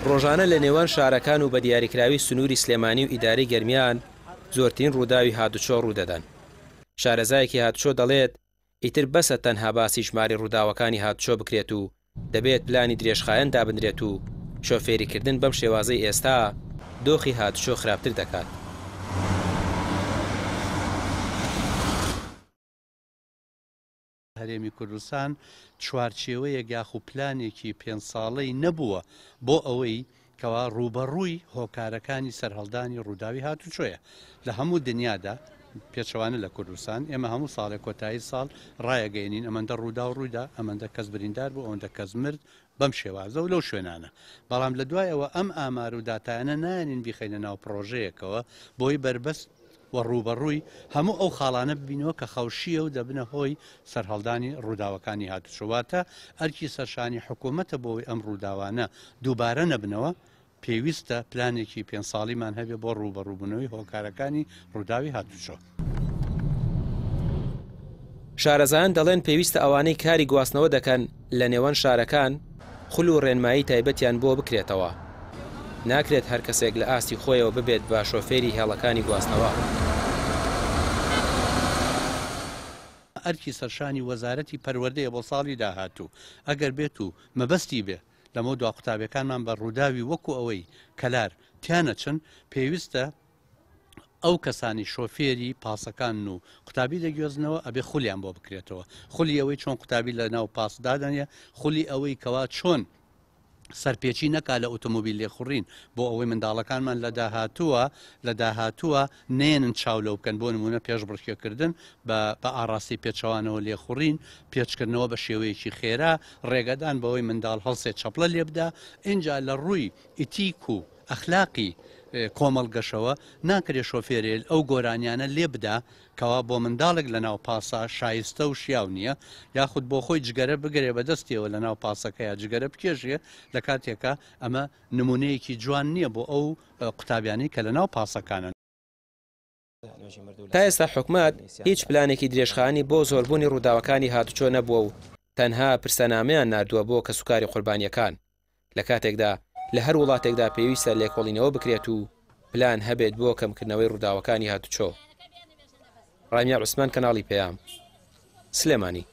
ڕۆژانە لە نێوان شارەکان و بە دیاریکراوی سنووری سلێمانی و ئیدارەی گەرمیان زۆرترین ڕووداوی هاتوچۆ ڕوودەدەن. شارەزایەکی هاتوچۆ دەڵێت ئیتر بەسە تەنها باسی ژماری ڕووداوەکانی هاتوچۆ بکرێت و دەبێت پلانی درێژخایەن دابنرێت و شۆفێریکردن بەم شێوازەی ئێستا دۆخی هاتوچۆ خراپتر دەکات. هەرێمی کوردستان چوارچێوەیەک یاخو پلانێکی 5 ساڵەی نەبووە بۆ ئەوەی کەوا ڕوبەڕووی هۆکارەکانی سەرهەڵدانی ڕووداوی هاتوچۆیە لە هەموو دنیادا پێچەوانە لە کوردستان ئێمە هەموو ساڵێک کۆتایی ساڵ ڕایەگەینین ئەمەندە ڕوودا و ڕوویدا ئەمەندە کەس بریندار بوو ئەوەندە کەس مرد بەم شێوازە و لەو شوێنانە بەڵام لە دوایەوە ئەم ئامار و داتایانە نانین بیخەینە ناو پرۆژەیەکەوە بۆی بربەست و ڕوبەڕووی هەموو ئەو خاڵانە ببینەوە کە خەوشیە و دەبنە هۆی سەرهەڵدانی ڕووداوەکانی هاتوچۆواتە ئەرکی سەرشانی حکوومەتە بۆی ئەم ڕووداوانە دووبارە نەبنەوە پێویستە پلانێکی 5 ساڵیمان هەبێ بۆ ڕوبەڕووبوونەوەی هۆکارەکانی ڕووداوی هاتوچۆ. شارەزایان دەڵێن پێویستە ئەوانەی کاری گواستنەوە دەکەن لە نێوان شارەکان خول و ڕێنمایی تایبەتیان بۆ بکرێتەوە. ناکرێت هەر کەسێک لە ئاستی خۆیەوە ببێت بە شۆفێری هێڵەکانی گواستنەوە. ئەرکی سەرشانی وەزارەتی پەروەردەیە بۆ ساڵی داهاتوو ئەگەر بێت و مەبەستی بێ لەمە دوا قوتابەکانمان بە ڕووداوی وەکو ئەوەی کەلار تیانە چن پێویستە ئەو کەسانی شۆفێری پاسەکان و قوتابی دەگوێزنەوە ئەبێ خولیان بۆ بکرێتەوە خولی ئەوەی چۆن قوتابی لە ناو پاسدادانە خولی ئەوەی کەوا چۆن سەرپێچی نەکا لە ئۆتۆمۆبیل لێخوڕین بۆ ئەوەی منداڵەکانمان لە داهاتووە نێنن چاو لەو بکەن بۆ نمونە پێش بڕکێکردن بە ئاڕاستی پێچەوانەوە لێخوڕین پێچکردنەوە بە شێوەیەکی خێرا ڕێگەدان بەوەی منداڵ هەڵسێ چەپڵە لێبدا اینجا لە ڕووی ئیتیک و ئەخلاقی کۆمەڵگەشەوە ناکرێ شۆفێرێل ئەو گۆرانیانە لێ بدا کەوا بۆ منداڵێک لە ناو پاسا شایستە و شیاو نییە یاخود بۆ خۆی جگەرە بگرێ بەدەستیەوە لە ناو پاسەکەیە جگەرە بکێژێ لە کاتێکە ئەمە نمونەیەکی جوان نییە بۆ ئەو قوتابیانی کە لە ناو پاسەکانن. تا ئێستا حکومەت هیچ پلانێکی درێژخانی بۆ زۆربوونی ڕووداوەکانی هاتوچۆ نەبووە و تەنها پرسەنامەیان ناردووە بۆ کەسوکاری قوربانیەکان لە کاتێکدا لە هەر وڵاتێکدا پێویستە لێکۆڵینەوە بکرێت و پلان هەبێت بۆ کەمکردنەوەی ڕووداوەکانی هاتوچۆ. ڕامیا عوسمان کەناڵی پێیام سلێمانی.